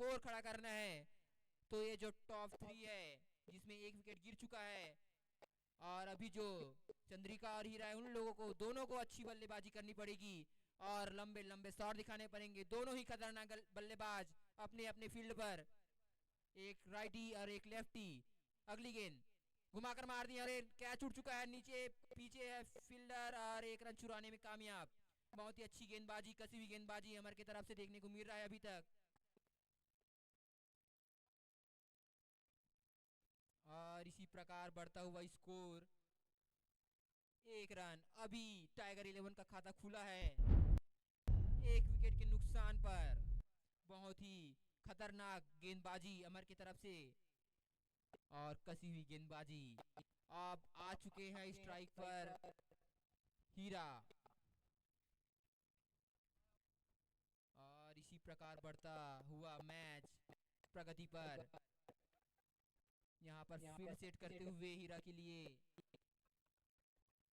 Score खड़ा करना है। तो ये जो टॉप 3 है जिसमें एक विकेट गिर चुका है, और अभी जो चंद्रिका और हीरा है उन लोगों को दोनों को अच्छी बल्लेबाजी करनी पड़ेगी और लंबे लंबे शॉट दिखाने पड़ेंगे। दोनों ही खतरनाक बल्लेबाज अपने अपने फील्ड पर, एक राइटी और एक लेफ्टी। अगली गेंद घुमाकर मार दी, अरे कैच उड़ चुका है नीचे, पीछे है फील्डर और एक रन चुराने में कामयाब। बहुत ही अच्छी गेंदबाजी, कसी हुई गेंदबाजी अमर की तरफ से देखने को मिल रहा है अभी तक। और इसी प्रकार बढ़ता हुआ स्कोर 1 रन। अभी टाइगर 11 का खाता खुला है 1 विकेट के नुकसान पर। बहुत ही खतरनाक गेंदबाजी अमर की तरफ से और कसी हुई गेंदबाजी। अब आ चुके हैं स्ट्राइक पर हीरा, और इसी प्रकार बढ़ता हुआ मैच प्रगति पर। यहाँ पर फील्ड सेट करते हुए हीरा के लिए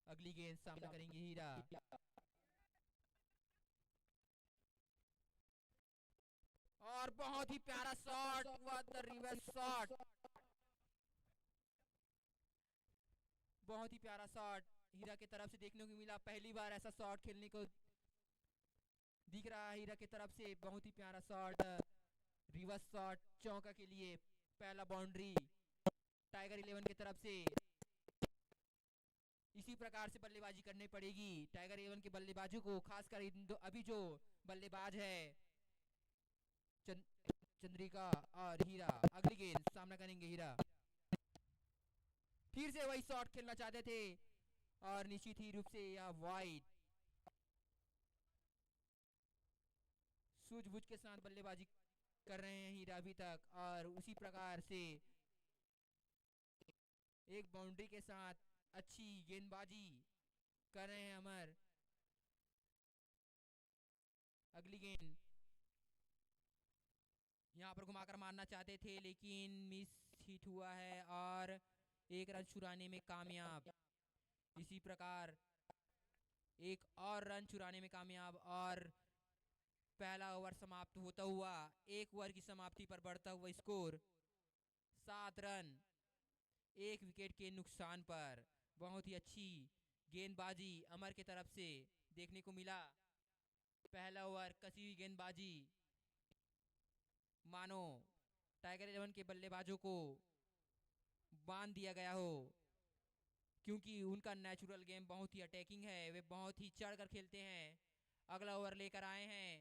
अगली गेंद सामना करेंगे हीरा। और बहुत ही प्यारा shot, what the reverse shot, बहुत ही प्यारा शॉट हीरा की तरफ से देखने को मिला। पहली बार ऐसा शॉट खेलने को दिख रहा है हीरा की तरफ से। बहुत ही प्यारा शॉट, रिवर्स शॉट चौका के लिए पहला बाउंड्री टाइगर 11 की तरफ से। इसी प्रकार से बल्लेबाजी करनी पड़ेगी टाइगर 11 के बल्लेबाजों को, खासकर अभी जो बल्लेबाज है चंद्रिका और हीरा। अगली गेंद सामना करेंगे हीरा, फिर से वही शॉट खेलना चाहते थे और निश्चित ही रूप से यह वाइड। सूझबूझ के साथ बल्लेबाजी कर रहे हैं हीरा अभी तक, और उसी प्रकार से एक बाउंड्री के साथ अच्छी गेंदबाजी कर रहे हैं अमर। अगली गेंद यहाँ पर घुमाकर मारना चाहते थे लेकिन मिस हिट हुआ है और 1 रन चुराने में कामयाब। इसी प्रकार 1 और रन चुराने में कामयाब, और पहला ओवर समाप्त होता हुआ 1 ओवर की समाप्ति पर बढ़ता हुआ स्कोर 7 रन 1 विकेट के नुकसान पर। बहुत ही अच्छी गेंदबाजी अमर की तरफ से देखने को मिला। पहला ओवर कसी हुई गेंदबाजी, मानो टाइगर 11 के बल्लेबाजों को बांध दिया गया हो, क्योंकि उनका नेचुरल गेम बहुत ही अटैकिंग है, वे बहुत ही चढ़कर खेलते हैं। अगला ओवर लेकर आए हैं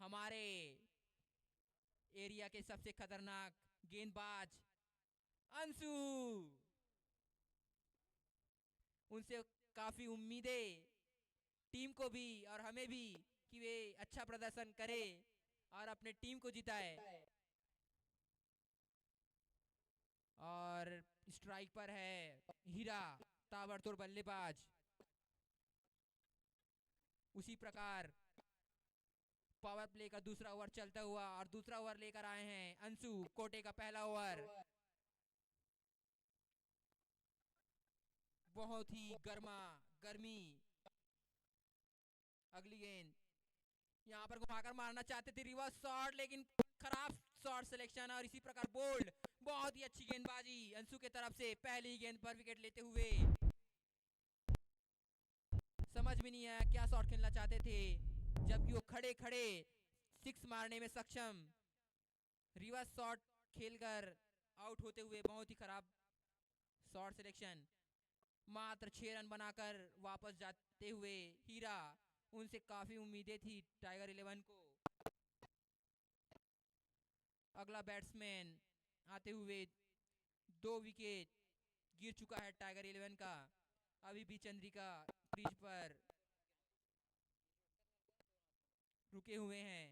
हमारे एरिया के सबसे खतरनाक गेंदबाज अंशु। उनसे काफी उम्मीदें टीम को भी और हमें भी कि वे अच्छा प्रदर्शन करे और अपने टीम को जिताए। और स्ट्राइक पर है हीरा, ताबड़तोड़ बल्लेबाज। उसी प्रकार पावर प्ले का दूसरा ओवर चलता हुआ, और दूसरा ओवर लेकर आए हैं अंशु, कोटे का पहला ओवर। बहुत ही गर्मी। अगली गेंद यहाँ पर घुमाकर मारना चाहते थे रिवर्स शॉट, लेकिन खराब शॉट सिलेक्शन, और इसी प्रकार बोल्ड। बहुत ही अच्छी गेंदबाजी अंशु के तरफ से, पहली गेंद पर विकेट लेते हुए। समझ में नहीं आया क्या शॉट खेलना चाहते थे, जबकि वो खड़े खड़े 6 मारने में सक्षम। रिवर्स शॉट खेलकर आउट होते हुए, बहुत ही खराब शॉट सिलेक्शन। मात्र 6 रन बनाकर वापस जाते हुए हीरा, उनसे काफी उम्मीदें थी टाइगर 11 को। अगला बैट्समैन आते हुए 2 विकेट गिर चुका है टाइगर 11 का। अभी भी चंद्रिका क्रीज पर रुके हुए हैं।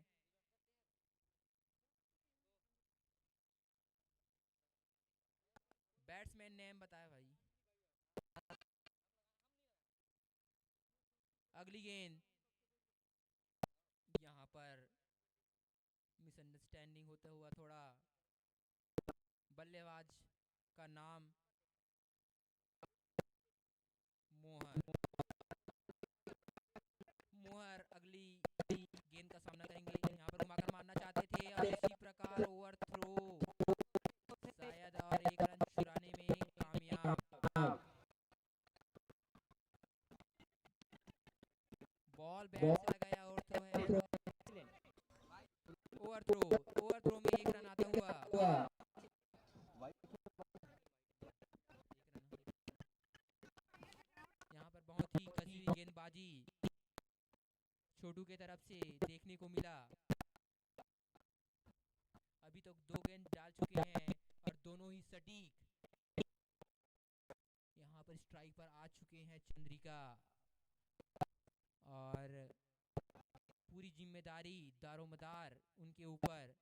बैट्समैन नेम बताया भाई। अगली गेंद यहाँ पर मिसअंडरस्टैंडिंग होता हुआ, थोड़ा बल्लेबाज का नाम मोहर अगली गेंद का सामना करेंगे। यहाँ पर घुमाकर मारना चाहते थे और इसी प्रकार बैट से लगाया और थ्रो है। ओवर थ्रो में एक रन आता हुआ। यहाँ पर बहुत ही कसी हुई गेंदबाजी छोटू के तरफ से देखने को मिला। अभी तक 2 गेंद डाल चुके हैं और दोनों ही सटीक। यहाँ पर स्ट्राइक पर आ चुके हैं चंद्रिका और पूरी जिम्मेदारी दारोमदार उनके ऊपर।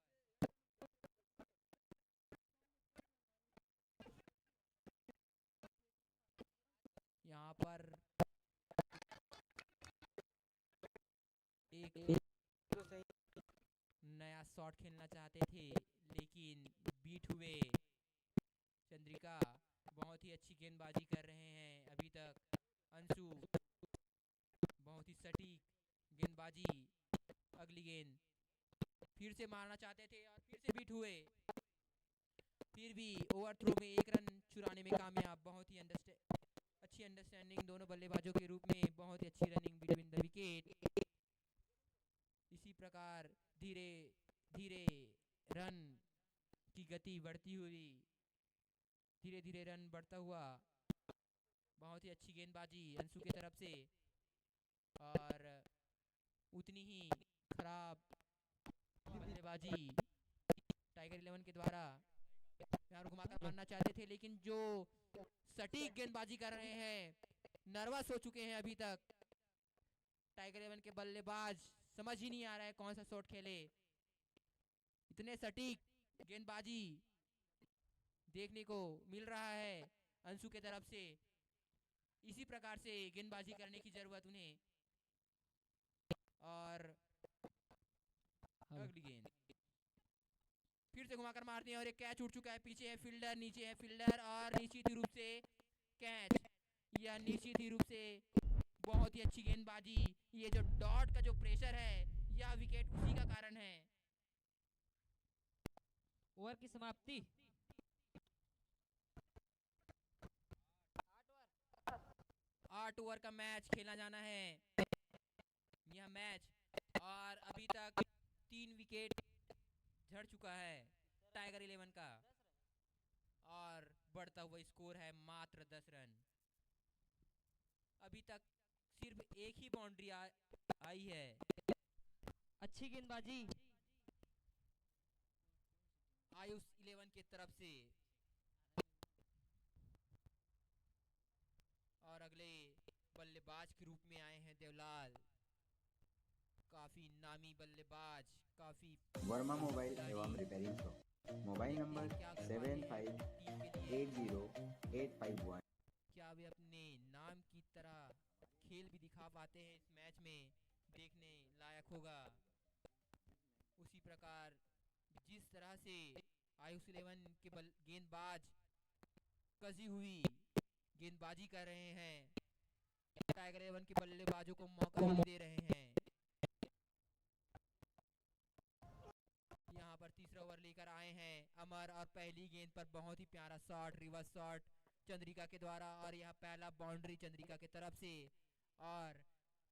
यहाँ पर एक नया शॉट खेलना चाहते थे लेकिन बीट हुए। चंद्रिका बहुत ही अच्छी गेंदबाजी कर रहे हैं अभी तक। अंशु बहुत ही सटीक गेंदबाजी। अगली गेंद फिर से मारना चाहते थे और फिर से बीट हुए। फिर भी ओवर थ्रो में एक रन चुराने में कामयाब। बहुत ही अच्छी अंडरस्टैंडिंग दोनों बल्लेबाजों के रूप में। बहुत ही अच्छी रनिंग बिटवीन द विकेट। इसी प्रकार धीरे धीरे रन की गति बढ़ती हुई, धीरे धीरे रन बढ़ता हुआ। बहुत ही अच्छी गेंदबाजी अंशु की तरफ से और उतनी ही खराब बल्लेबाजी टाइगर 11 के द्वारा। यहाँ घुमाकर मारना चाहते थे लेकिन जो सटीक गेंदबाजी कर रहे हैं, नर्वस हो चुके हैं अभी तक टाइगर 11 के बल्लेबाज। समझ ही नहीं आ रहा है कौन सा शॉट खेले। इतने सटीक गेंदबाजी देखने को मिल रहा है अंशु के तरफ से। इसी प्रकार से गेंदबाजी करने की जरूरत उन्हें। और अगली गेंद फिर से घुमाकर मारते हैं और एक कैच उड़ चुका है। पीछे है फील्डर, नीचे है फील्डर और निश्चित ही रूप से कैच। यह निश्चित ही रूप से बहुत ही अच्छी गेंदबाजी। ये जो डॉट का जो प्रेशर है, यह विकेट उसी का कारण है। ओवर की समाप्ति। 8 ओवर का मैच खेला जाना है यह मैच। और अभी तक 3 विकेट झड़ चुका है टाइगर 11 का और बढ़ता हुआ स्कोर है मात्र 10 रन। अभी तक सिर्फ एक ही बाउंड्री आई है। अच्छी गेंदबाजी आयुष 11 की तरफ से। और अगले बल्लेबाज के रूप में आए हैं देवलाल। काफी नामी बल्लेबाज, काफी वर्मा मोबाइल एवं रिपेयरिंग शॉप। Mobile number 75808551। क्या वे अपने नाम की तरह खेल भी दिखा पाते हैं इस मैच में? देखने लायक होगा। उसी प्रकार जिस तरह से आयुष 11 के गेंदबाज कसी हुई गेंदबाजी कर रहे हैं, टाइगर 11 के बल्लेबाजों को मौका नहीं दे रहे हैं। यहाँ पर तीसरा ओवर लेकर आए हैं अमर और पहली गेंद पर बहुत ही प्यारा शॉट, रिवर्स शॉट चंद्रिका के द्वारा। और यह पहला बाउंड्री चंद्रिका की तरफ से और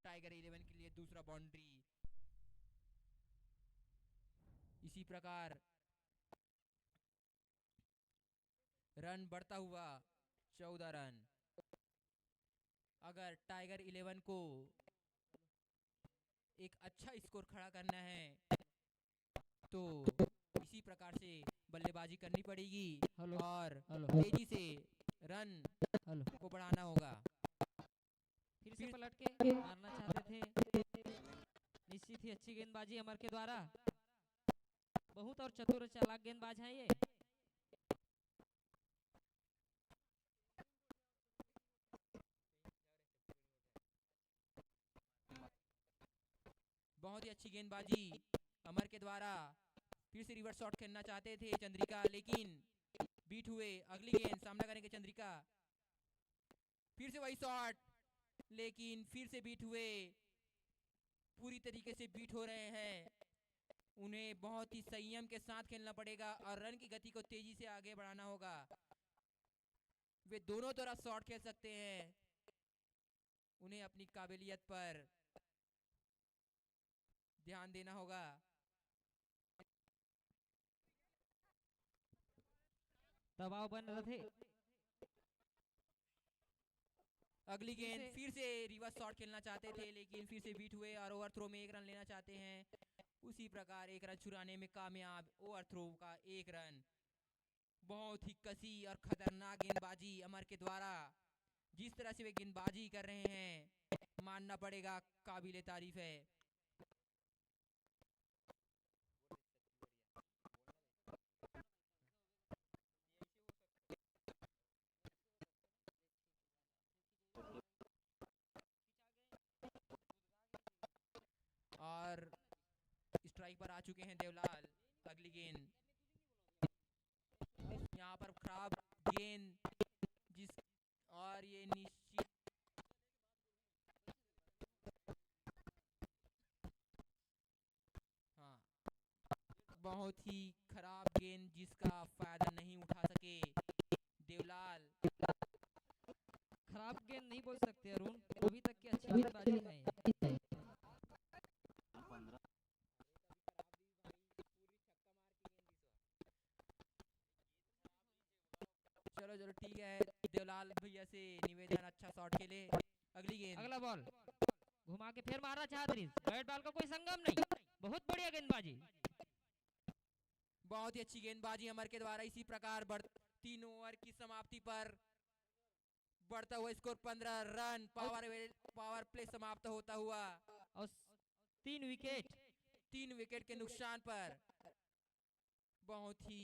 टाइगर 11 के लिए दूसरा बाउंड्री। इसी प्रकार रन बढ़ता हुआ 14 रन। अगर टाइगर 11 को एक अच्छा स्कोर खड़ा करना है तो इसी प्रकार से बल्लेबाजी करनी पड़ेगी और तेजी से रन को बढ़ाना होगा। फिर से पलट के मारना चाहते थे। निश्चित ही अच्छी गेंदबाजी अमर के द्वारा। बहुत और चतुर चालाक गेंदबाज हैं ये। बहुत ही अच्छी गेंदबाजी अमर के द्वारा। फिर से रिवर्स शॉट खेलना चाहते थे चंद्रिका लेकिन बीट हुए। अगली गेंद सामना करेंगे चंद्रिका। फिर से वही शॉट लेकिन फिर से बीट हुए। पूरी तरीके से बीट हो रहे हैं। उन्हें बहुत ही संयम के साथ खेलना पड़ेगा और रन की गति को तेजी से आगे बढ़ाना होगा। वे दोनों तरफ शॉट खेल सकते हैं। उन्हें अपनी काबिलियत पर ध्यान देना होगा। दबाव बन रहे थे। अगली फिर गेंद से- फिर से रिवर्स शॉट खेलना चाहते थे, लेकिन फिर से बीट हुए और ओवर थ्रो में 1 रन लेना चाहते हैं। उसी प्रकार 1 रन चुराने में कामयाब, ओवर थ्रो का 1 रन। बहुत ही कसी और खतरनाक गेंदबाजी अमर के द्वारा। जिस तरह से वे गेंदबाजी कर रहे हैं, मानना पड़ेगा, काबिले तारीफ है। और स्ट्राइक पर आ चुके हैं देवलाल। अगली गेंद, यहाँ पर खराब गेंद, जिस और ये निश्चित हाँ, बहुत ही खराब गेंद जिसका फायदा नहीं उठा सके देवलाल। खराब गेंद नहीं बोल सकते अरुण, अभी तक की अच्छी गेंदबाजी है। चलो चलो ठीक है, देवलाल भैया से निवेदन, अच्छा शॉट खेले। अगली गेंद, अगला बॉल घुमा के फिर मारना चाहते थे, बैट बॉल का कोई संगम नहीं, बहुत बढ़िया गेंदबाजी। बहुत ही अच्छी गेंदबाजी अमर के द्वारा। इसी प्रकार 3 ओवर की समाप्ति पर बढ़ता हुआ स्कोर 15 रन, पावर प्ले समाप्त होता हुआ और 3 विकेट। 3 विकेट के नुकसान पर। बहुत ही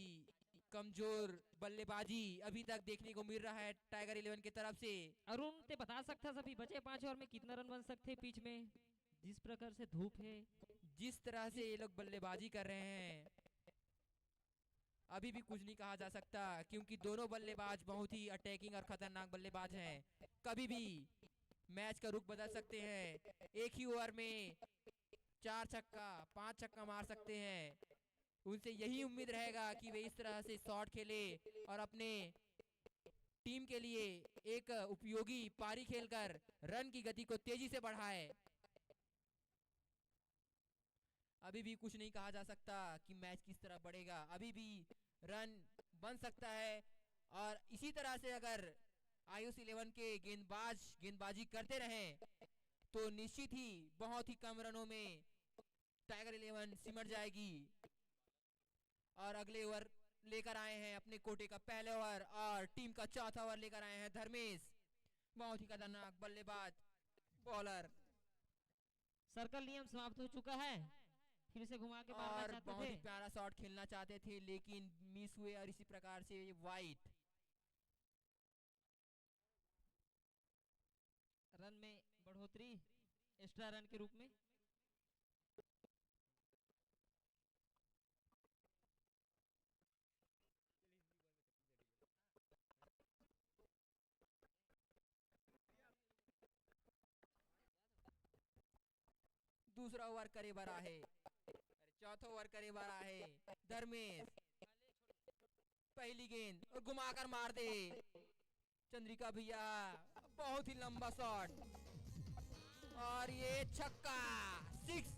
कमजोर बल्लेबाजी अभी तक देखने को मिल रहा है टाइगर 11 की तरफ से। अरुण ते बता सकता सभी बचे 5 ओवर में कितना रन बन सकते हैं पिच में, जिस प्रकार से धूप है, जिस तरह से ये लोग बल्लेबाजी कर रहे हैं, अभी भी कुछ नहीं कहा जा सकता, क्योंकि दोनों बल्लेबाज बहुत ही अटैकिंग और खतरनाक बल्लेबाज हैं। कभी भी मैच का रुख बदल सकते हैं। एक ही ओवर में 4 छक्का 5 छक्का मार सकते हैं। उनसे यही उम्मीद रहेगा कि वे इस तरह से शॉट खेले और अपने टीम के लिए एक उपयोगी पारी खेलकर रन की गति को तेजी से बढ़ाए। अभी भी कुछ नहीं कहा जा सकता कि मैच किस तरह बढ़ेगा, अभी भी रन बन सकता है। और इसी तरह से अगर आयुष 11 के गेंदबाजी करते रहें तो निश्चित ही बहुत ही कम रनों में टाइगर 11 सिमट जाएगी। और अगले ओवर लेकर आए हैं अपने कोटे का पहले ओवर, और टीम का चौथा ओवर लेकर आए हैं धर्मेश, बहुत ही खतरनाक बल्लेबाज बॉलर। सर्कल नियम समाप्त हो चुका है, फिर से घुमा के मारना और चाहते बहुत थे। ही प्यारा शॉट खेलना चाहते थे, लेकिन मिस हुए, और इसी प्रकार से वाइट। रन में बढ़ोतरी एक्स्ट्रा रन के रूप में। दूसरा ओवर करे बरा है, चौथा ओवर करे बरा है धर्मेश। पहली गेंद और घुमाकर मार दे चंद्रिका भैया, बहुत ही लंबा शॉट, और ये छक्का 6,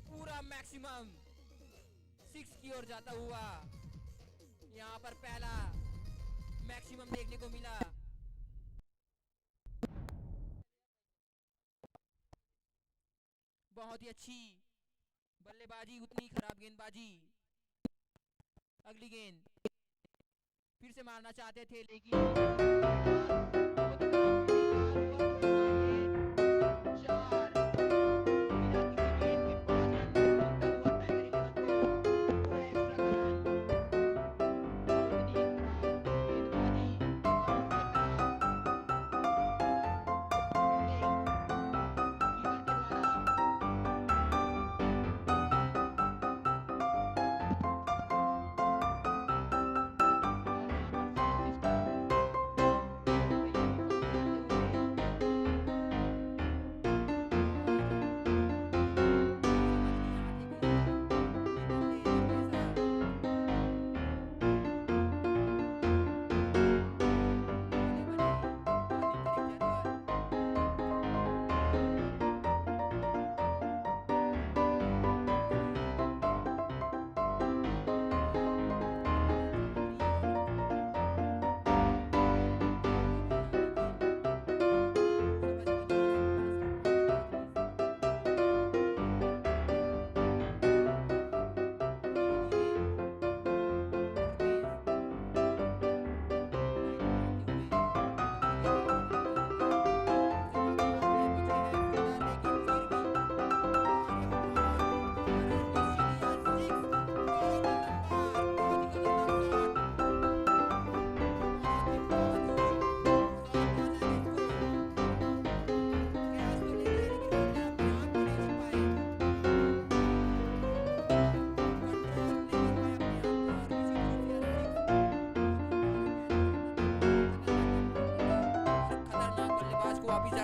पूरा मैक्सिमम 6 की ओर जाता हुआ। यहाँ पर पहला मैक्सिमम देखने को मिला। बहुत ही अच्छी बल्लेबाजी, उतनी खराब गेंदबाजी। अगली गेंद फिर से मारना चाहते थे,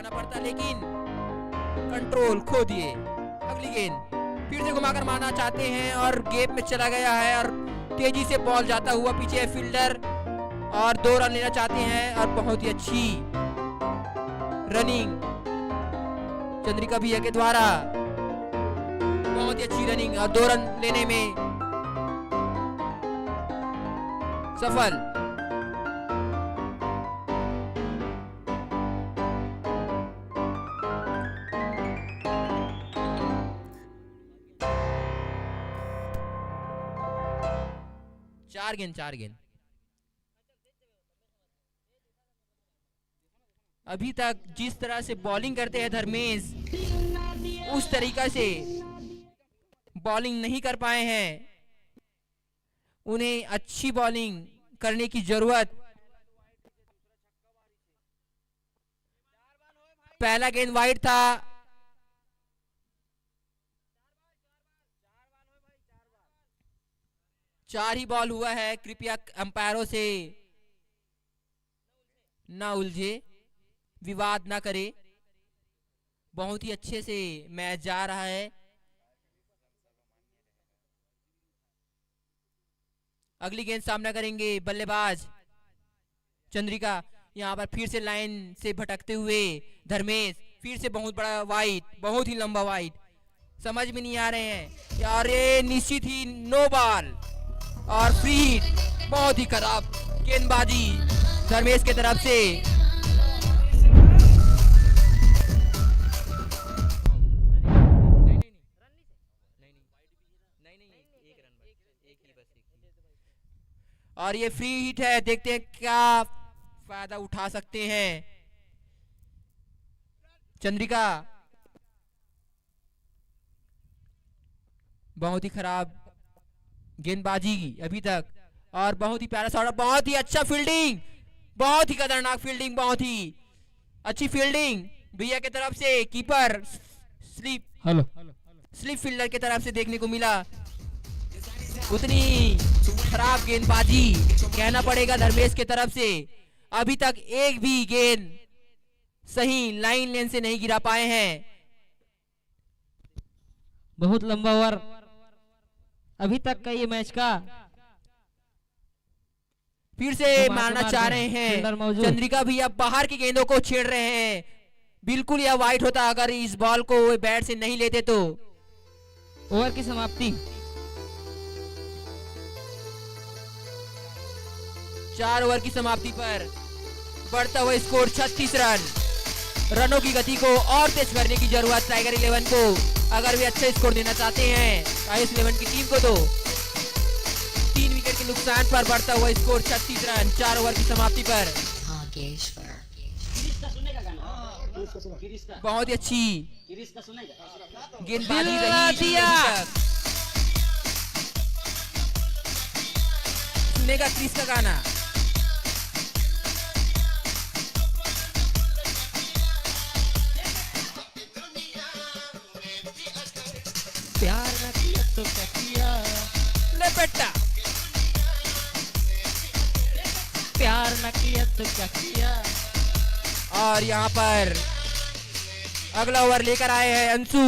घुमाना पड़ता, लेकिन कंट्रोल खो दिए। अगली गेंद फिर से घुमाकर मारना चाहते हैं और गैप में चला गया है और तेजी से बॉल जाता हुआ पीछे है फील्डर और 2 रन लेना चाहते हैं और बहुत ही अच्छी रनिंग चंद्रिका भैया के द्वारा, बहुत ही अच्छी रनिंग और 2 रन लेने में सफल। चार गेंद अभी तक जिस तरह से बॉलिंग करते हैं धर्मेश, उस तरीका से बॉलिंग नहीं कर पाए हैं। उन्हें अच्छी बॉलिंग करने की जरूरत। पहला गेंद वाइड था। चार ही बॉल हुआ है। कृपया अंपायरों से ना उलझे, विवाद ना करे। बहुत ही अच्छे से मैच जा रहा है। अगली गेंद सामना करेंगे बल्लेबाज चंद्रिका। यहाँ पर फिर से लाइन से भटकते हुए धर्मेश, फिर से बहुत बड़ा वाइड, बहुत ही लंबा वाइड, समझ में नहीं आ रहे हैं यार। ये निश्चित ही नो बॉल और फ्री हिट। बहुत ही खराब गेंदबाजी धर्मेश की तरफ से। और ये फ्री हिट है। देखते हैं क्या फायदा उठा सकते हैं चंद्रिका। बहुत ही खराब गेंदबाजी अभी तक और बहुत ही प्यारा शॉट, बहुत ही अच्छा फील्डिंग, बहुत ही खतरनाक फील्डिंग, बहुत ही अच्छी फील्डिंग भैया की तरफ से। कीपर स्लिप फील्डर की तरफ से देखने को मिला। उतनी खराब गेंदबाजी कहना पड़ेगा धर्मेश की तरफ से। अभी तक एक भी गेंद सही लाइन लेन से नहीं गिरा पाए हैं। बहुत लंबा ओवर अभी तक का ये मैच का। फिर से मारना चाह रहे हैं चंद्रिका भैया। बाहर की गेंदों को छेड़ रहे हैं। बिल्कुल यह वाइड होता अगर इस बॉल को वो बैट से नहीं लेते तो। ओवर की समाप्ति। 4 ओवर की समाप्ति पर बढ़ता हुआ स्कोर 36 रन। रनों की गति को और तेज करने की जरूरत टाइगर 11 को, अगर वे अच्छा स्कोर देना चाहते हैं टाइगर 11 की टीम को। तो 3 विकेट के नुकसान पर बढ़ता हुआ स्कोर 36 रन 4 ओवर की समाप्ति पर। बहुत ही अच्छी गेंदबाजी रही। सुनेगा क्रिस का गाना। प्यार न किया तो क्या किया, लेपेटा। प्यार न किया तो क्या किया। और यहाँ पर अगला ओवर लेकर आए हैं अंशु।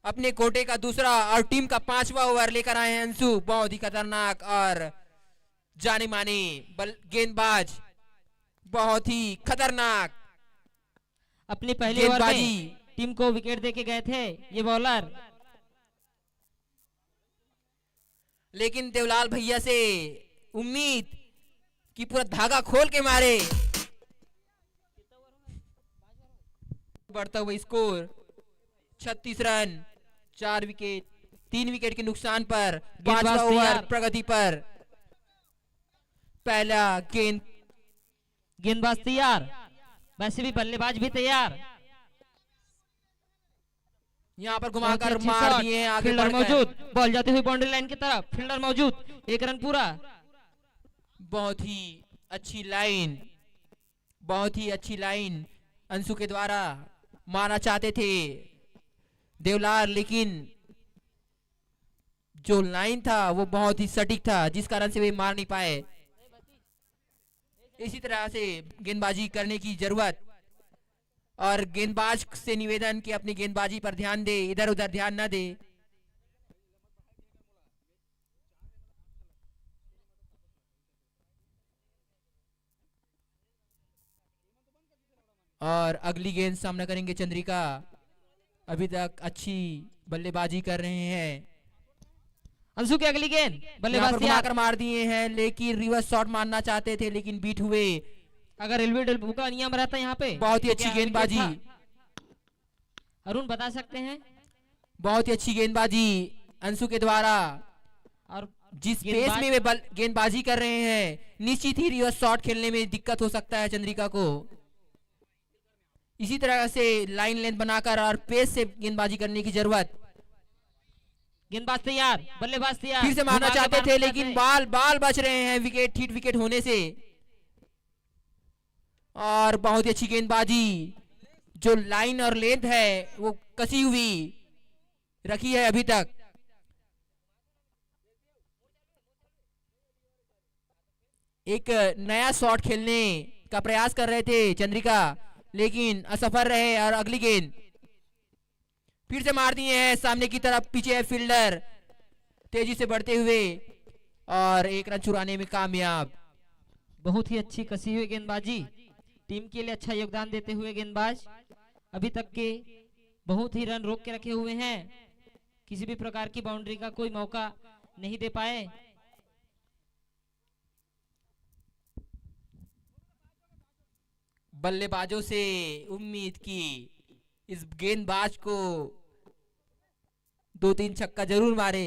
अपने कोटे का दूसरा और टीम का 5वां ओवर लेकर आए हैं अंशु। बहुत ही खतरनाक और जाने माने गेंदबाज, बहुत ही खतरनाक अपनी पहली ओवर में टीम को विकेट देके गए थे ये बॉलर। लेकिन देवलाल भैया से उम्मीद कि पूरा धागा खोल के मारे। बढ़ता हुआ स्कोर 36 रन 4 विकेट 3 विकेट के नुकसान पर 5वां ओवर प्रगति पर। पहला गेंदबाज तैयार, वैसे भी बल्लेबाज भी तैयार। यहाँ पर घुमाकर मार दिए। आगे फील्डर मौजूद, बॉल जाती हुई बाउंड्री लाइन की तरफ। फील्डर मौजूद, 1 रन पूरा। बहुत ही अच्छी लाइन, बहुत ही अच्छी लाइन अंशु के द्वारा मारना चाहते थे देवलाल, लेकिन जो लाइन था वो बहुत ही सटीक था, जिस कारण से वे मार नहीं पाए। इसी तरह से गेंदबाजी करने की जरूरत और गेंदबाज से निवेदन कि अपनी गेंदबाजी पर ध्यान दे, इधर उधर ध्यान ना दे। और अगली गेंद सामना करेंगे चंद्रिका। अभी तक अच्छी बल्लेबाजी कर रहे हैं। अंशु की अगली गेंद यहाँ बल्लेबाज पर तैयार। घुमाकर मार दिए हैं, लेकिन रिवर्स शॉट मारना चाहते थे लेकिन बीट हुए। अगर रेलवे डल्बू का नियम रहता यहाँ पे बहुत ही तो अच्छी क्या गेंदबाजी, विकेट था? अरुण बता सकते हैं? बहुत ही अच्छी गेंदबाजी अंशु के द्वारा। और जिस पेस गेंदबाज- में वे गेंदबाजी कर रहे हैं, निश्चित ही रिवर्स शॉट खेलने में दिक्कत हो सकता है चंद्रिका को। इसी तरह से लाइन लेंथ बनाकर और पेस से गेंदबाजी करने की जरूरत। गेंदबाज तैयार, बल्लेबाज तैयार। फिर से मारना घुमा के चाहते थे मारना लेकिन चाहते बाल बाल बच रहे हैं विकेट, हिट विकेट होने से। और बहुत ही अच्छी गेंदबाजी, जो लाइन और लेंथ है वो कसी हुई रखी है अभी तक। एक नया शॉट खेलने का प्रयास कर रहे थे चंद्रिका, लेकिन असफल रहे। और अगली गेंद फिर से मार दिए हैं सामने की तरफ, पीछे है फील्डर तेजी से बढ़ते हुए और एक रन चुराने में कामयाब। बहुत ही अच्छी कसी हुई गेंदबाजी, टीम के लिए अच्छा योगदान देते हुए गेंदबाज अभी तक के बहुत ही रन रोक के रखे हुए हैं। किसी भी प्रकार की बाउंड्री का कोई मौका नहीं दे पाए। बल्लेबाजों से उम्मीद की इस गेंदबाज को 2-3 छक्का जरूर मारे।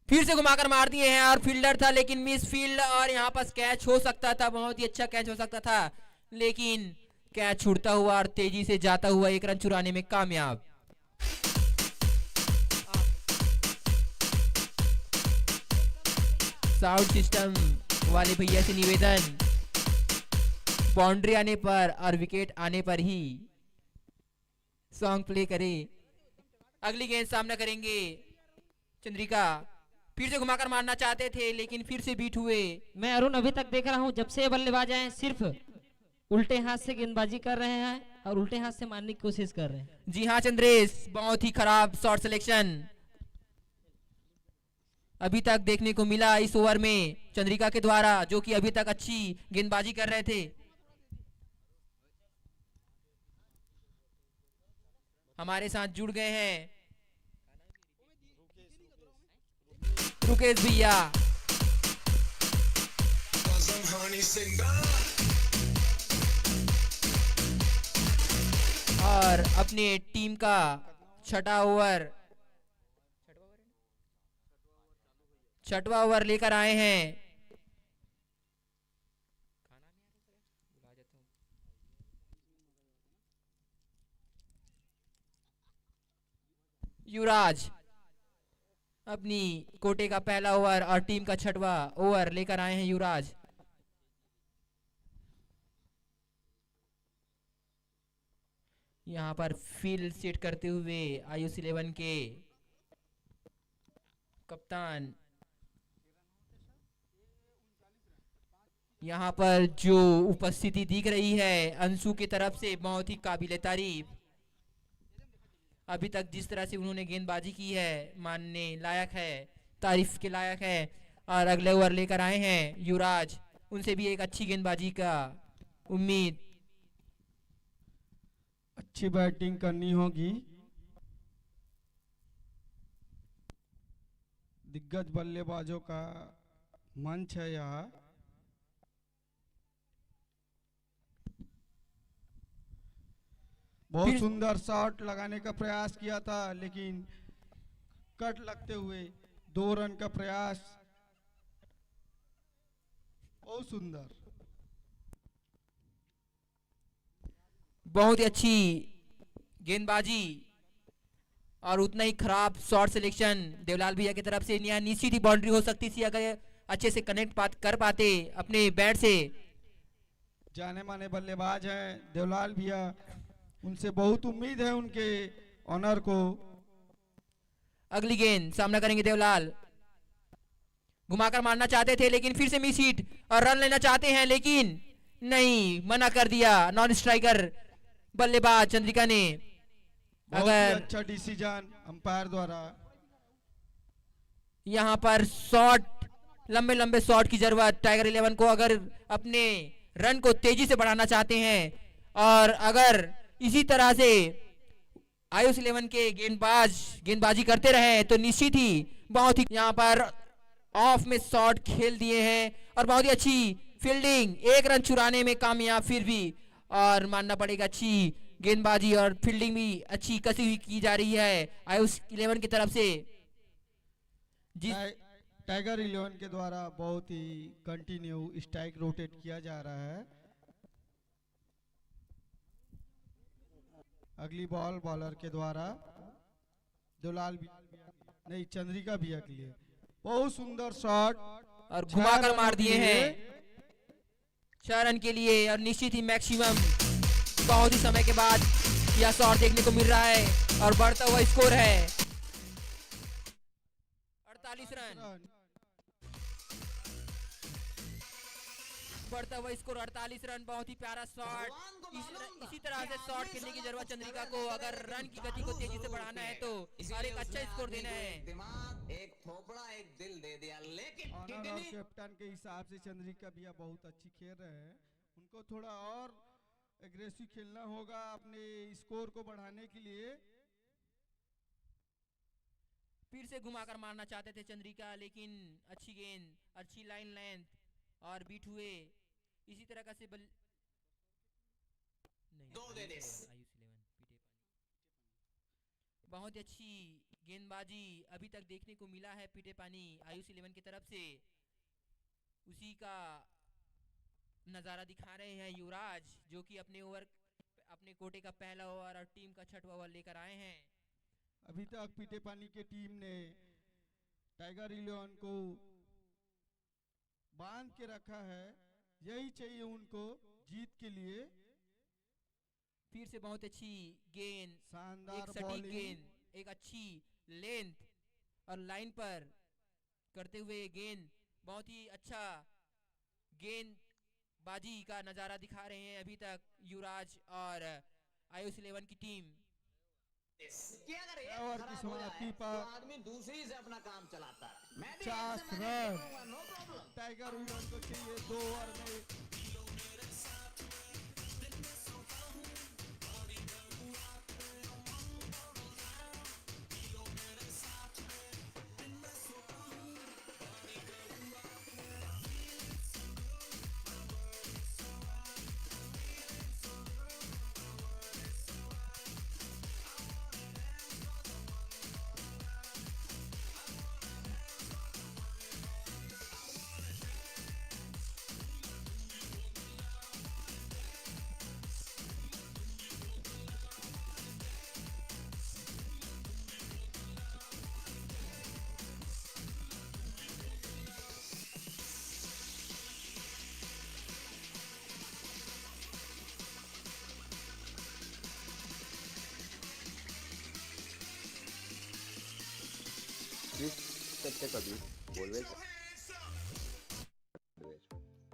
फिर से घुमाकर मार दिए हैं और फील्डर था लेकिन मिस फील्ड, और यहाँ पर कैच हो सकता था, बहुत ही अच्छा कैच हो सकता था, लेकिन कैच छूटता हुआ और तेजी से जाता हुआ एक रन चुराने में कामयाब। साउंड सिस्टम वाले भैया से निवेदन, बाउंड्री आने पर और विकेट आने पर ही सॉन्ग प्ले करे। अगली गेंद सामना करेंगे चंद्रिका। फिर से घुमाकर मारना चाहते थे लेकिन फिर से बीट हुए। मैं अरुण अभी तक देख रहा हूं, जब से ये बल्लेबाज आए सिर्फ उल्टे हाथ से गेंदबाजी कर रहे हैं और उल्टे हाथ से मारने की कोशिश कर रहे हैं। जी हाँ चंद्रेश, बहुत ही खराब शॉट सिलेक्शन अभी तक देखने को मिला इस ओवर में चंद्रिका के द्वारा, जो कि अभी तक अच्छी गेंदबाजी कर रहे थे। हमारे साथ जुड़ गए हैं रुकेश भैया। और अपने टीम का छठा ओवर लेकर आए हैं। युवराज अपनी कोटे का पहला ओवर और टीम का छठवां ओवर लेकर आए हैं युवराज। यहाँ पर फील्ड सेट करते हुए आयुष 11 के कप्तान, यहाँ पर जो उपस्थिति दिख रही है अंशु की तरफ से बहुत ही काबिले तारीफ। अभी तक जिस तरह से उन्होंने गेंदबाजी की है मानने लायक है, तारीफ के लायक है। और अगले ओवर लेकर आए हैं युवराज, उनसे भी एक अच्छी गेंदबाजी का उम्मीद। अच्छी बैटिंग करनी होगी। दिग्गज बल्लेबाजों का मंच है यहाँ। बहुत सुंदर शॉट लगाने का प्रयास किया था लेकिन कट लगते हुए 2 रन का प्रयास। बहुत सुंदर, बहुत ही अच्छी गेंदबाजी और उतना ही खराब शॉट सिलेक्शन देवलाल भैया की तरफ से। यहाँ निश्चित ही बाउंड्री हो सकती थी अगर अच्छे से कनेक्ट कर पाते अपने बैट से। जाने माने बल्लेबाज हैं देवलाल भैया, उनसे बहुत उम्मीद है उनके ऑनर को। अगली गेंद सामना करेंगे देवलाल, घुमाकर मारना चाहते थे लेकिन फिर से मिस हिट और रन लेना चाहते हैं, लेकिन नहीं, मना कर दिया नॉन स्ट्राइकर बल्लेबाज चंद्रिका ने। बहुत ही अगर अच्छा डिसीजन अंपायर द्वारा। यहाँ पर शॉट, लंबे लंबे शॉट की जरूरत टाइगर 11 को, अगर अपने रन को तेजी से बढ़ाना चाहते हैं। और अगर इसी तरह से आयुष 11 के गेंदबाजी करते रहे तो निश्चित ही बहुत ही यहाँ पर ऑफ में शॉट खेल दिए हैं और बहुत ही अच्छी फील्डिंग, एक रन चुराने में कामयाब फिर भी। और मानना पड़ेगा अच्छी गेंदबाजी और फील्डिंग भी अच्छी कसी हुई की जा रही है आयुष 11 की तरफ से। जिस टाइगर 11 के द्वारा बहुत ही कंटिन्यू स्ट्राइक रोटेट किया जा रहा है। अगली बॉल बॉलर के द्वारा दुलाल भी नहीं, चंद्रिका भैया के लिए बहुत सुंदर शॉट और घुमाकर मार दिए हैं 6 रन के लिए। और निश्चित ही मैक्सिमम बहुत ही समय के बाद यह शॉट देखने को मिल रहा है और बढ़ता हुआ स्कोर है 48 रन। बढ़ता हुआ स्कोर 48 रन, बहुत ही प्यारा शॉट। इसी तरह से शॉट खेलने की जरूरत चंद्रिका को, अगर रन की गति को तेजी से बढ़ाना है तो और एक अच्छा स्कोर देना है। दिमाग एक थोपड़ा एक दिल दे दिया, लेकिन ऑनर और कैप्टन के हिसाब से चंद्रिका भैया बहुत अच्छी खेल रहे हैं। उनको थोड़ा और एग्रेसिव खेलना होगा अपने स्कोर को बढ़ाने के लिए। फिर से घुमाकर मारना चाहते थे चंद्रिका, लेकिन अच्छी गेंद, अच्छी लाइन लेंथ और बीट हुए। इसी तरह का से बहुत अच्छी गेंदबाजी अभी तक देखने को मिला है पीटे पानी आयुष 11 की तरफ से। उसी का नजारा दिखा रहे हैं युवराज, जो कि अपने कोटे का पहला ओवर और टीम का 6वां ओवर लेकर आए हैं। अभी तक पीटे पानी के टीम ने टाइगर 11 को बांध के रखा है, यही चाहिए उनको जीत के लिए। फिर से बहुत अच्छी गेंद, शानदार एक सटीक बॉलिंग, गेंद, एक अच्छी लेंथ और लाइन पर करते हुए गेंद, बहुत ही अच्छा गेंदबाजी का नजारा दिखा रहे हैं अभी तक युवराज और आयुष 11 की टीम। कि अगर एक ओवर की खराब हो समाप्ति जाए पर तो आदमी दूसरी से अपना काम चलाता है। मैं भी 50 ऐसे मैनेज रन करूंगा, नो प्रॉब्लम। टाइगर 11 को चाहिए 2 ओवर में।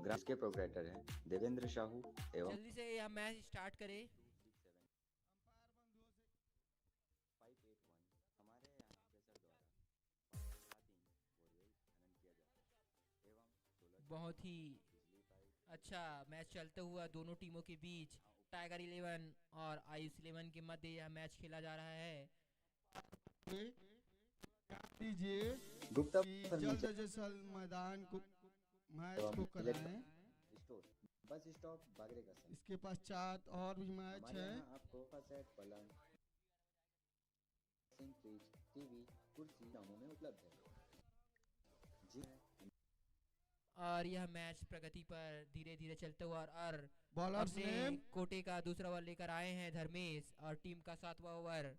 ग्रास के प्रोप्राइटर हैं देवेंद्र साहू एवं जल्दी से यह मैच स्टार्ट करें। बहुत ही अच्छा मैच चलता हुआ दोनों टीमों के बीच, टाइगर 11 और आयुष 11 के मध्य यह मैच खेला जा रहा है। दीजिए गुप्ता कि जल्द से जल्द मैदान को मैच को कराएं। बस स्टॉप बागरे का इसके पश्चात और भी मैच हमारे है। यहाँ आपको सेट पलंग फ्रिज टीवी कुर्सी दामों में उपलब्ध है जी। और यह मैच प्रगति पर धीरे धीरे चलता हुआ और बॉलर्स अपने ने कोटे का दूसरा ओवर लेकर आए हैं धर्मेश और टीम का 7वां ओवर।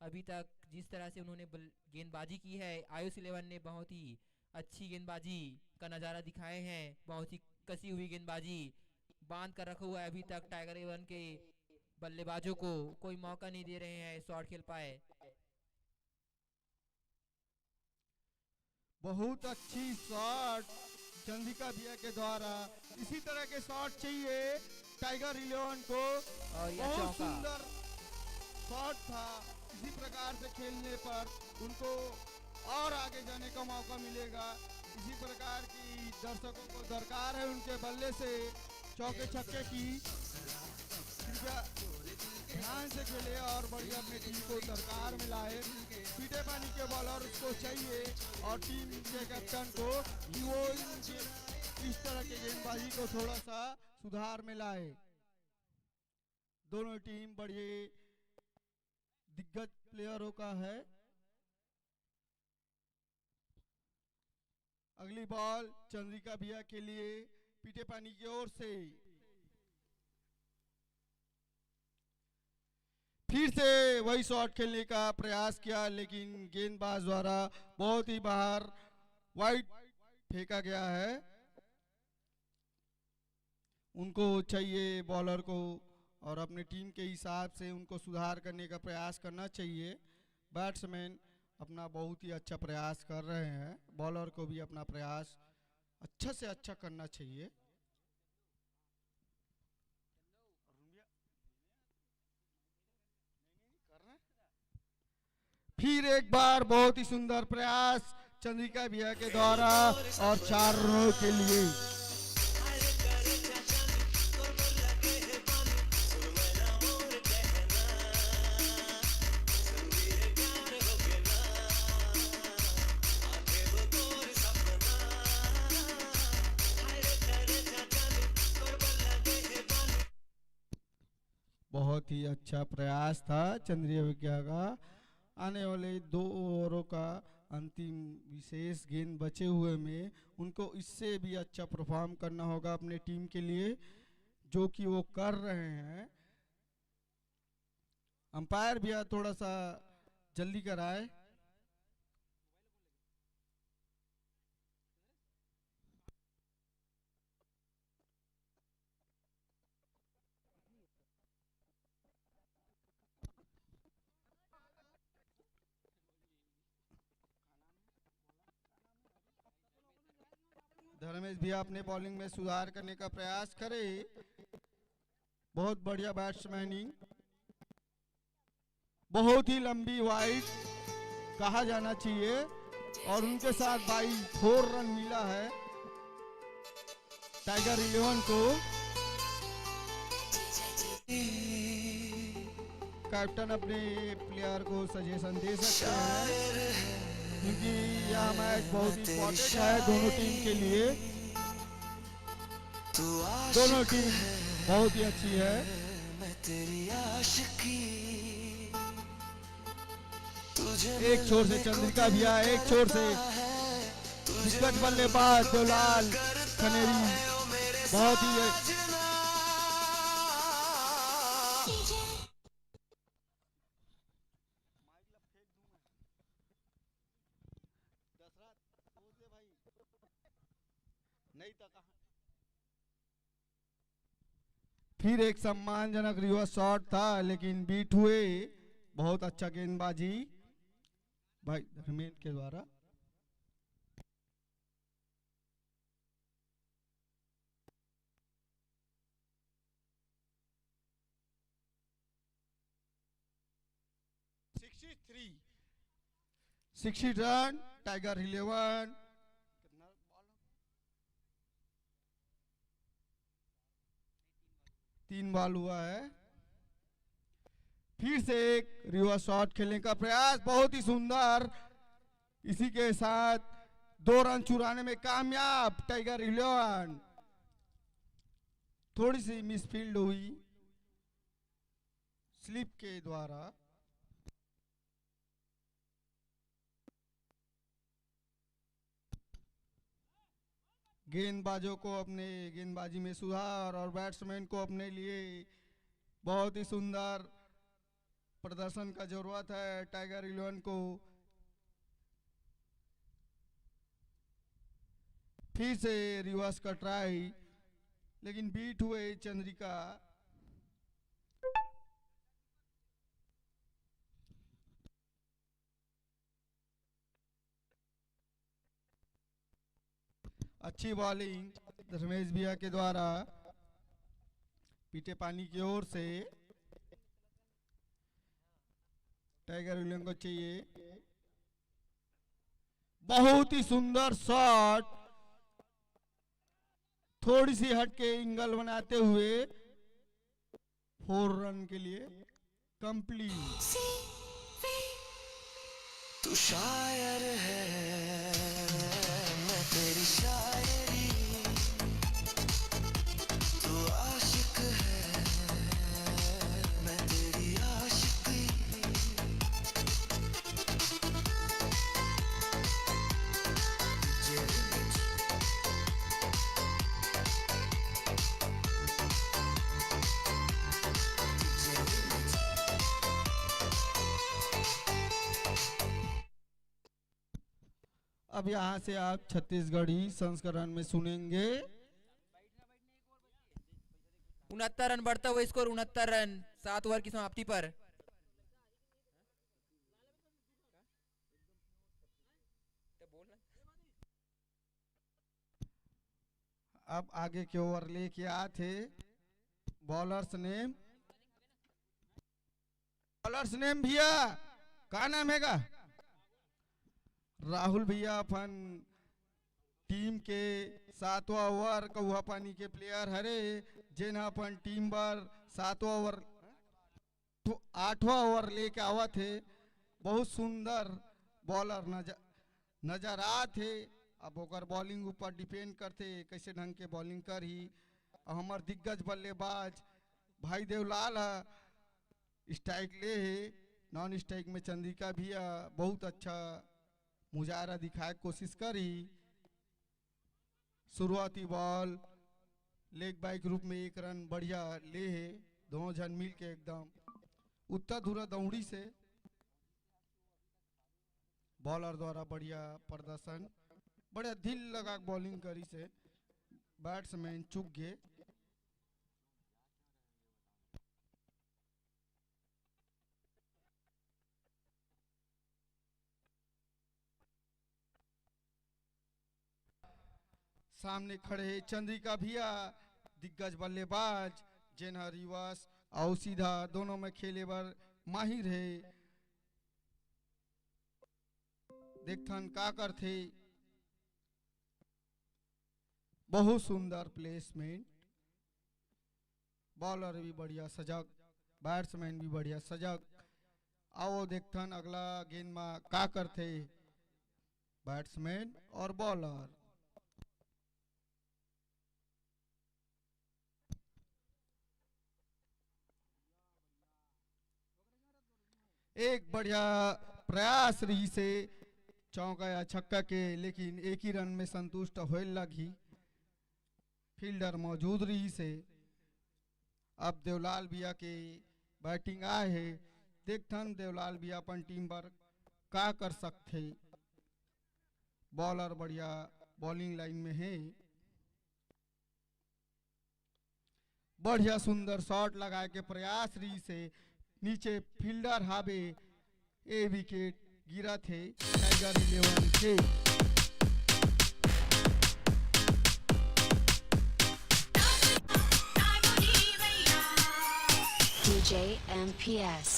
अभी तक जिस तरह से उन्होंने गेंदबाजी की है, आयुष 11 ने बहुत ही अच्छी गेंदबाजी का नज़ारा दिखाए हैं। बहुत ही कसी हुई गेंदबाजी बांध कर रखा हुआ है। अभी तक टाइगर 11 के बल्लेबाजों को कोई मौका नहीं दे रहे हैं शॉट खेल पाए। बहुत अच्छी शॉट चंद्रिका भैया के द्वारा। इसी तरह के शॉट चाहिए टाइगर 11 को। और यह बहुत चौका। सुंदर शॉट था। इसी प्रकार से खेलने पर उनको और आगे जाने का मौका मिलेगा। इसी प्रकार की दर्शकों को दरकार है उनके बल्ले से चौके छक्के की। कृपया ध्यान से खेले और बढ़िया अपनी टीम को दरकार में लाए। पीटे पानी के बॉलर को चाहिए और टीम के कैप्टन को कि वो इस तरह के गेंदबाजी को थोड़ा सा सुधार में लाए। दोनों टीम बड़े दिग्गज प्लेयरों का है। अगली बॉल चंद्रिका भैया के लिए पीटे पानी की ओर से। फिर से वही शॉट खेलने का प्रयास किया लेकिन गेंदबाज द्वारा बहुत ही बाहर वाइड फेंका गया है। उनको चाहिए बॉलर को और अपने टीम के हिसाब से उनको सुधार करने का प्रयास करना चाहिए। बैट्समैन अपना बहुत ही अच्छा प्रयास कर रहे हैं। बॉलर को भी अपना प्रयास अच्छा से अच्छा करना चाहिए। फिर एक बार बहुत ही सुंदर प्रयास चंद्रिका भैया के द्वारा और 4 रनों के लिए। बहुत ही अच्छा प्रयास था चंद्रिका भैया का। आने वाले 2 ओवरों का अंतिम विशेष गेंद बचे हुए में उनको इससे भी अच्छा परफॉर्म करना होगा अपने टीम के लिए, जो कि वो कर रहे हैं। अंपायर भी थोड़ा सा जल्दी कराए। धर्मेश भी अपने बॉलिंग में सुधार करने का प्रयास करे। बहुत बढ़िया बैट्समैनिंग, बहुत ही लंबी वाइड कहा जाना चाहिए और उनके साथ 4 रन मिला है टाइगर 11 को। कैप्टन अपने प्लेयर को सजेशन दे सकते हैं क्योंकि यह मैच बहुत इम्पोर्टेंट है दोनों टीम के लिए। दोनों टीम बहुत ही अच्छी है। एक छोर से चंद्रिका भैया, एक छोर से दिग्गज बल्लेबाज देवलाल कनेरी। बहुत ही फिर एक सम्मानजनक रिवर्स शॉट था लेकिन बीट हुए। बहुत अच्छा गेंदबाजी भाई धर्मेंद्र के द्वारा। Sixty run tiger 11। 3 बॉल हुआ है। फिर से एक रिवर्स शॉट खेलने का प्रयास, बहुत ही सुंदर। इसी के साथ 2 रन चुराने में कामयाब टाइगर 11। थोड़ी सी मिसफील्ड हुई स्लिप के द्वारा। गेंदबाजों को अपने गेंदबाजी में सुधार और बैट्समैन को अपने लिए बहुत ही सुंदर प्रदर्शन का जरूरत है टाइगर 11 को। फिर से रिवर्स का ट्राई लेकिन बीट हुए चंद्रिका। अच्छी बॉलिंग रमेश भैया के द्वारा पीटे पानी की ओर से। टाइगर विलियम को चाहिए, बहुत ही सुंदर शॉट, थोड़ी सी हटके एंगल बनाते हुए 4 रन के लिए कंप्लीट। तू शायर है, मैं तेरी शायरी, तू आशिक है, मैं तेरी आशिकी। अब यहाँ से आप छत्तीसगढ़ी संस्करण में सुनेंगे। 69 रन बढ़ता हुआ स्कोर, 69 रन 7 ओवर की समाप्ति पर। अब आगे के ओवर लेके आए थे बॉलर्स नेम। बॉलर्स नेम भैया का नाम हैगा? राहुल भैया अपन टीम के 7वां ओवर कौआ पानी के प्लेयर हरे, जिन अपन टीम पर 7वां ओवर तो 8वां ओवर लेके आवा थे। बहुत सुंदर बॉलर नजर आ थे। अब ओकर बॉलिंग ऊपर डिपेंड करते कैसे ढंग के बॉलिंग कर ही। हमार दिग्गज बल्लेबाज भाई देवलाल स्ट्राइक ले है, नॉन स्ट्राइक में चंद्रिका भैया बहुत अच्छा मुजाहरा दिखाए कोशिश करी। शुरुआती बॉल लेग बाई ग्रुप में 1 रन बढ़िया ले है, दोनों जन मिल के एकदम उत्तर धुरा दौड़ी से बॉलर द्वारा बढ़िया प्रदर्शन, बड़े दिल लगा बॉलिंग करी से बैट्समैन चूक गए। सामने खड़े है चंद्रिका भैया, दिग्गज बल्लेबाज जिन्हें रिवर्स और सीधा दोनों में खेले बर माहिर है। देखथन का करथे, बहुत सुंदर प्लेसमेंट, बॉलर भी बढ़िया सजग, बैट्समैन भी बढ़िया सजग। आओ देखथन अगला गेंद में का करथे बैट्समैन और बॉलर। एक बढ़िया प्रयास रही से चौका या छक्का के, लेकिन एक ही रन में संतुष्ट होए लगी। फील्डर मौजूद रही से अब देवलाल भैया के बैटिंग आए है। देखथन देवलाल भैया अपन टीम पर का कर सकते। बॉलर बढ़िया बॉलिंग लाइन में है, बढ़िया सुंदर शॉट लगाए के प्रयास रही से नीचे फील्डर हावे, ए विकेट गिरा थे टाइगर 11 के। DJ MPS.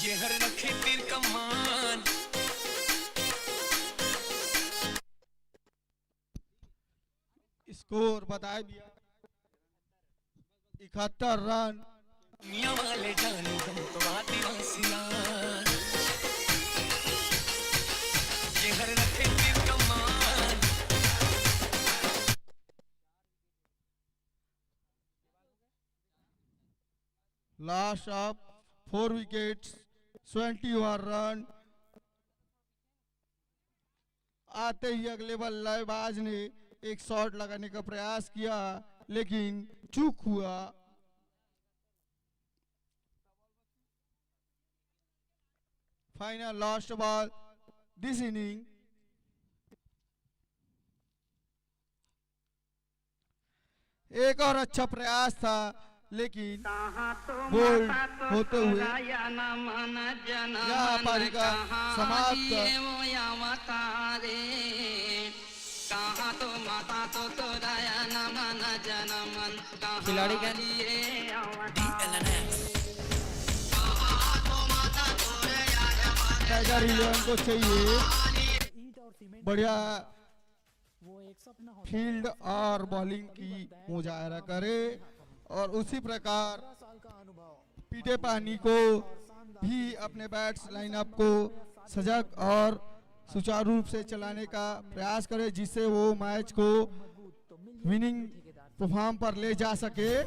ये हर रखे तीर कमान, स्कोर बताए भैया 71 रन। मियाँ वाले जाने गम तो आती सियान, ये हर रखे तीर कमान। Last of 4 wickets 21 run. आते ही अगले बल्लेबाज ने एक शॉट लगाने का प्रयास किया, लेकिन चूक हुआ। Final last ball this inning. एक और अच्छा प्रयास था, लेकिन बोल्ड होते हुए यह पारिका समाप्त खिलाड़ी का टाइगर 11 को चाहिए बढ़िया फील्ड और बॉलिंग की मुजाहरा करे और उसी प्रकार पीटे पानी को भी अपने बैट्स लाइनअप को सजग और सुचारू रूप से चलाने का प्रयास करे जिससे वो मैच को विनिंग परफॉर्म पर ले जा सके।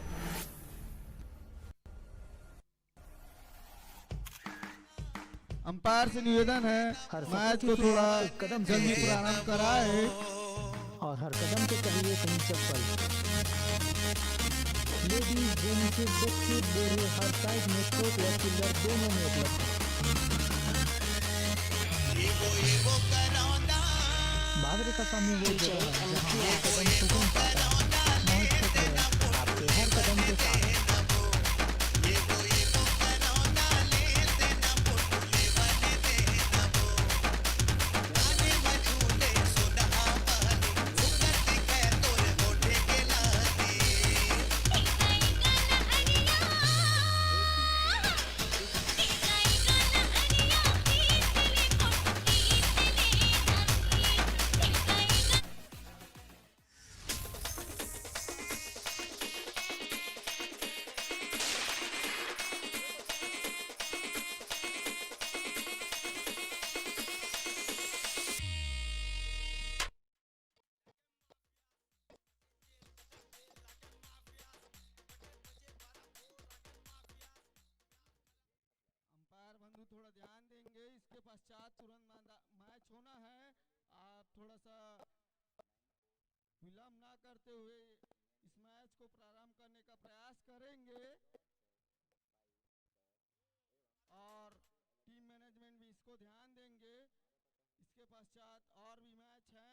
अंपायर से निवेदन है मैच को थोड़ा जल्दी प्रारंभ कराए और हर कदम पे चाहिए कहीं चप्पल। लेडीज जेंट्स बच्चे बूढ़े हर साइज में कोट व चिल्लर दोनों में उपलब्ध है। भागरे का सामने वो जगह है जहाँ हर कदम सुकून पाता है। मोहित फुटवेयर आपके हर कदम के साथ। थोड़ा ध्यान देंगे इसके पश्चात तुरंत मैच होना है। आप थोड़ा सा विलंब ना करते हुए इस मैच को प्रारंभ करने का प्रयास करेंगे और टीम मैनेजमेंट भी इसको ध्यान देंगे। इसके पश्चात और भी मैच है।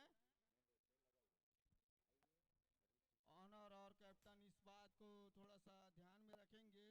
ऑनर और कैप्टन इस बात को थोड़ा सा ध्यान में रखेंगे।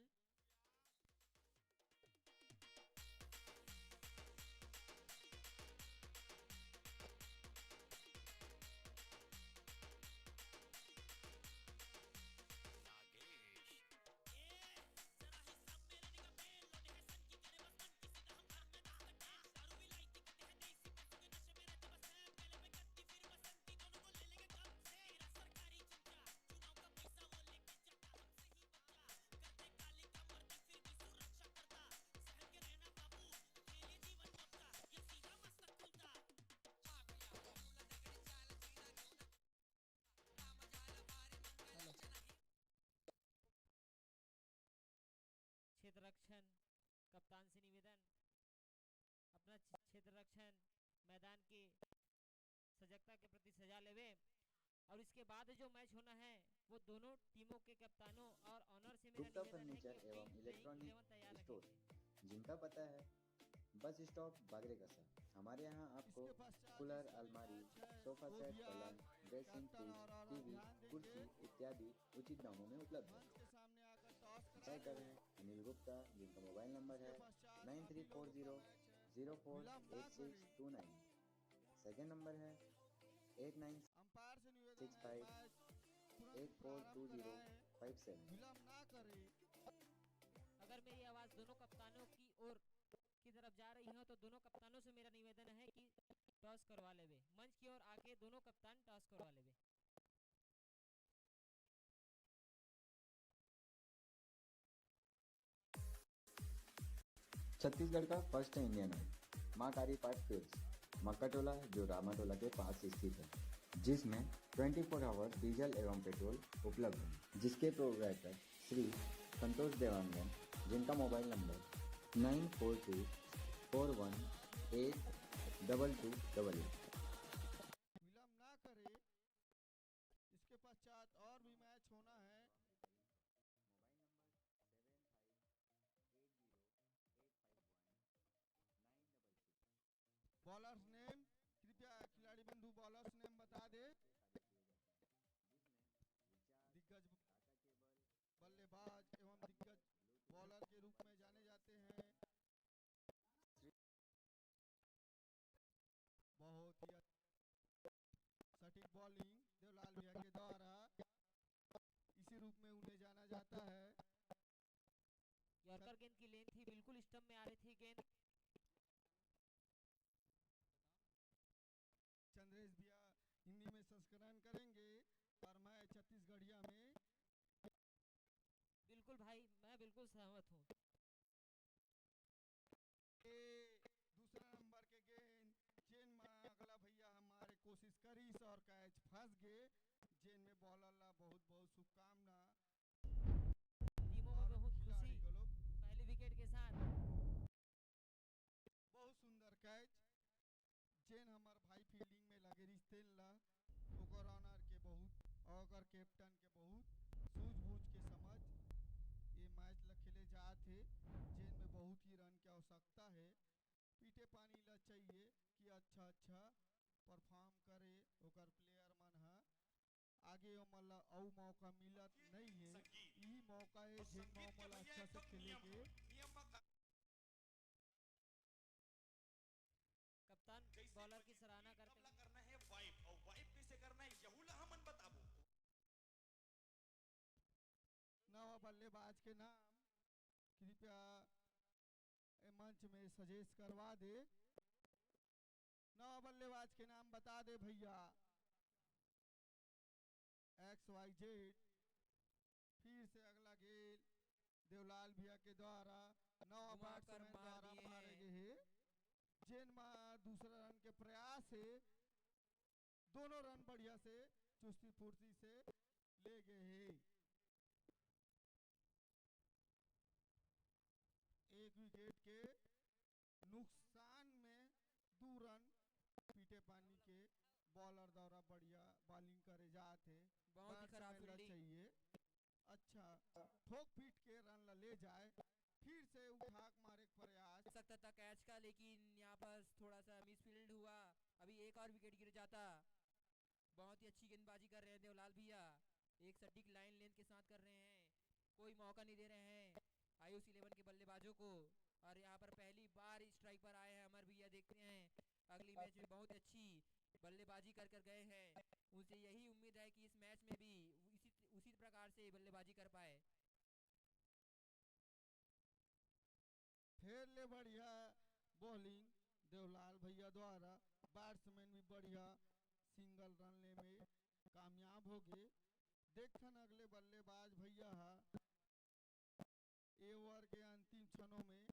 क्षेत्र रक्षण कप्तान से निवेदन अपना क्षेत्र रक्षण मैदान के सजगता के प्रति सजा लेवे और इसके बाद जो मैच होना है वो दोनों टीमों के कप्तानों और ऑनर से मेरा गुप्ता निवेदन है फर्नीचर कि एवं प्लेइंग इलेक्ट्रॉनिक 11 तैयार स्टोर रखें। जिनका पता है बस स्टॉप बागरे कसा। हमारे यहाँ आपको कूलर, अलमारी, सोफा सेट, पलंग, ड्रेसिंग टेबल, टीवी, कुर्सी इत्यादि उचित दामों में उपलब्ध है। कर हैं अनिल गुप्ता जिनका मोबाइल नंबर है 9340048629। सेकेंड नंबर है 8965842057। अगर मेरी आवाज दोनों कप्तानों की ओर की तरफ जा रही हो तो दोनों कप्तानों से मेरा निवेदन है कि टॉस करवा लेवे। मंच की ओर आके दोनों कप्तान टॉस करवा लेवे। छत्तीसगढ़ का फर्स्ट इंडियन ऑयल माँ कारी पार्ट फ्यूल्स मक्काटोला जो रामाटोला के पास स्थित है, जिसमें 24 आवर डीजल एवं पेट्रोल उपलब्ध है, जिसके प्रोप्राइटर श्री संतोष देवांगन जिनका मोबाइल नंबर 9424182288। विलंब ना करे। इसके पश्चात और भी मैच होना है। बॉलर्स नेम कृपया खिलाड़ी बंधु बॉलर्स नेम बता दे। दिग्गज बल्लेबाज एवं दिग्गज बॉलर के रूप में जाने जाता है। यॉर्कर गेंद की लेंथ थी, बिल्कुल स्टंप में आ रही थी गेंद। चंद्रेश भैया हिंदी में संस्करण करेंगे और मैं छत्तीसगढ़िया में। बिल्कुल भाई, मैं बिल्कुल सहमत हूँ। दूसरा नंबर के गेंद चेन में अगला भैया हमारे कोशिश करी और कैच फंस गए। जेन में बॉलर ला बहुत बहुत शुभकामना। टीमों में बहुत खुशी खिलाड़ी को लोग पहले विकेट के साथ। बहुत सुंदर कैच। जेन हमार भाई फील्डिंग में लगे रिश्ते ला ओकर ऑनर के बहुत और कैप्टन के बहुत सूझबूझ के समझ ये मैच ला खेले जाते। जेन में बहुत ही रन की आवश्यकता है। पीटे पानी ला चाहिए कि अच्छा परफॉर्म करे ओकर प्लेयर मन है। आगे ओमन ला और मौका मिलत नहीं है। यही मौका है जेन में ओमन ला अच्छा से खेलेंगे। कप्तान बॉलर की सराहना करते हैं। करना है वाइप और वाइप कैसे करना है यहू ला हमन बताबो। नवा बल्लेबाज के नाम कृपया मंच में सजेस्ट करवा दे। नवा बल्लेबाज के नाम बता दे भैया। XYZ। फिर से अगला गेंद देवलाल भैया के द्वारा नवा बैट्समैन द्वारा मारे गए है। जेन में दूसरा रन के प्रयास है। दोनों रन बढ़िया से चुस्ती फुर्ती से ले गए हैं। एक विकेट के नुकसान में 2 रन पीटे पानी के बॉलर द्वारा बढ़िया बॉलिंग करे जाते। बहुत ही खराब फील्डिंग चाहिए अच्छा ठोक पीट के रन ला ले जाए। फिर से उठा मारे प्रयास सकता था कैच का, लेकिन यहाँ पर थोड़ा सा मिसफील्ड हुआ। अभी एक और विकेट गिर जाता। बहुत ही अच्छी गेंदबाजी कर रहे हैं देवलाल भैया। एक सटीक लाइन लेंथ के साथ कर रहे हैं। कोई मौका नहीं दे रहे हैं आयुष 11 के बल्लेबाजों को। और यहाँ पर पहली बार स्ट्राइक पर आए हैं अमर भैया। देखते हैं अगली मैच में बहुत अच्छी बल्लेबाजी कर गए हैं। उनसे यही उम्मीद है कि इस मैच में भी उसी प्रकार से बल्लेबाजी कर पाए। फिर ले बढ़िया बॉलिंग देवलाल भैया द्वारा। बैट्समैन भी बढ़िया सिंगल रन ले में कामयाब हो गए। देखन अगले बल्लेबाज भैया ओवर के अंतिम क्षणों में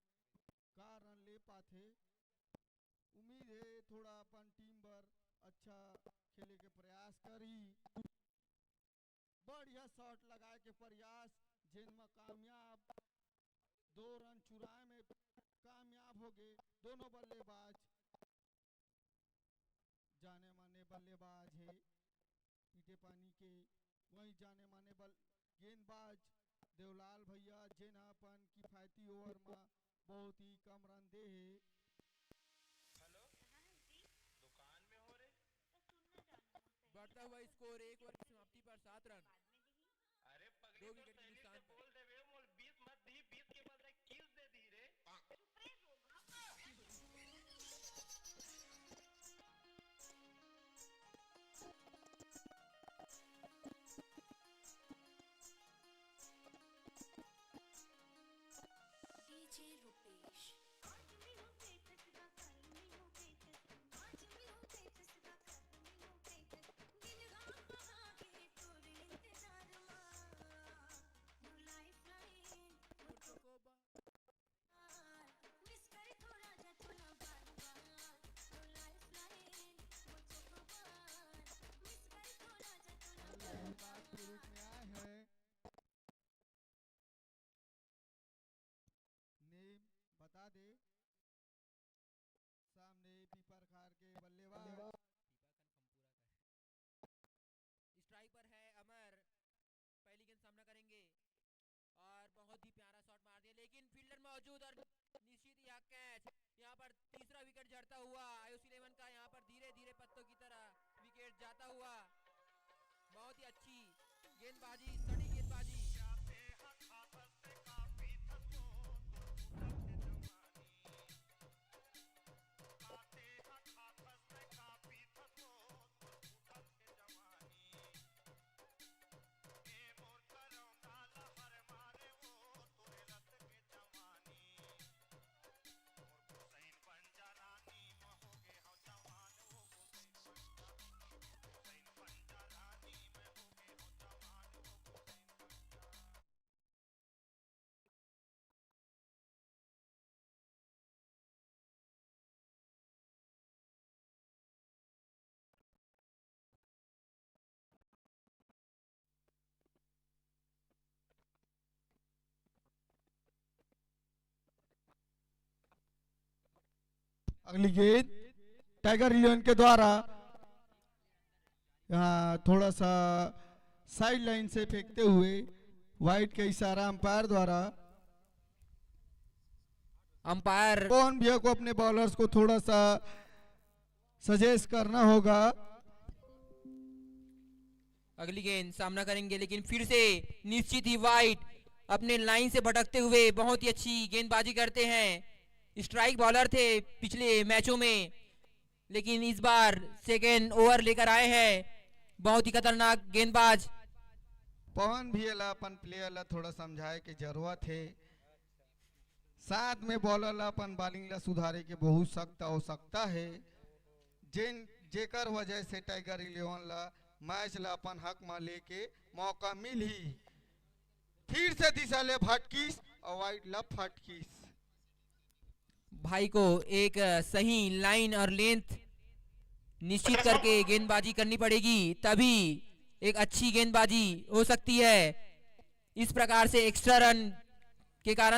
का रन ले पाते। उम्मीद है थोड़ा अपन टीम पर अच्छा खेले के प्रयास करी। बढ़िया शॉट लगाए के प्रयास जिनमें कामयाब 2 रन चुराए में कामयाब हो गए। दोनों बल्लेबाज जाने माने बल्लेबाज है पीटे पानी के। वही जाने माने गेंदबाज देवलाल भैया जिन अपन किफायती ओवर में बहुत ही कम रन दे है। हेलो दुकान में हो रे। बढ़ता हुआ स्कोर 1 ओवर की समाप्ति पर 7 रन। अरे पगली 2 तो विकेट के सहेली से नुकसान पर। बोल देवे मोल 20 मत दी 20 के बदले 21 दे दी रे। DJ Rupesh. गेंदबाज के रूप में आए हैं। नेम बता दे। सामने पीपर खार के बल्लेबाज स्ट्राइक पर है अमर। पहली गेंद सामना करेंगे और बहुत ही प्यारा शॉट मार दिया, लेकिन फील्डर मौजूद और निश्चित यह कैच। यहाँ पर तीसरा विकेट झड़ता हुआ आयुष 11 का। यहाँ पर धीरे धीरे पत्तों की तरह विकेट जाता हुआ। बहुत ही अच्छी गेंदबाजी, सड़ी गेंदबाजी। अगली गेंद टाइगर लियोन के द्वारा यहाँ थोड़ा सा साइड लाइन से फेंकते हुए वाइड का इशारा अंपायर द्वारा। अंपायर पवन भैया को अपने बॉलर्स को थोड़ा सा सजेस्ट करना होगा। अगली गेंद सामना करेंगे, लेकिन फिर से निश्चित ही वाइट अपने लाइन से भटकते हुए बहुत ही अच्छी गेंदबाजी करते हैं। स्ट्राइक बॉलर थे पिछले मैचों में, लेकिन इस बार सेकेंड ओवर लेकर आए हैं। बहुत ही खतरनाक गेंदबाज। पवन भैया ला अपन प्लेयर ला थोड़ा समझाए के जरूरत है, साथ में बॉलर ला अपन बॉलिंग ला सुधारे के बहुत सख्त आवश्यकता है, जेकर वजह से टाइगर इलेवन ला मैच ला अपन हक में लेके मौका मिल ही। फिर से दिशा ले फटकीस और वाइड ला फटकीस। भाई को एक सही लाइन और लेंथ निश्चित करके गेंदबाजी करनी पड़ेगी, तभी एक अच्छी गेंदबाजी हो सकती है। इस प्रकार से एक्स्ट्रा रन के कारण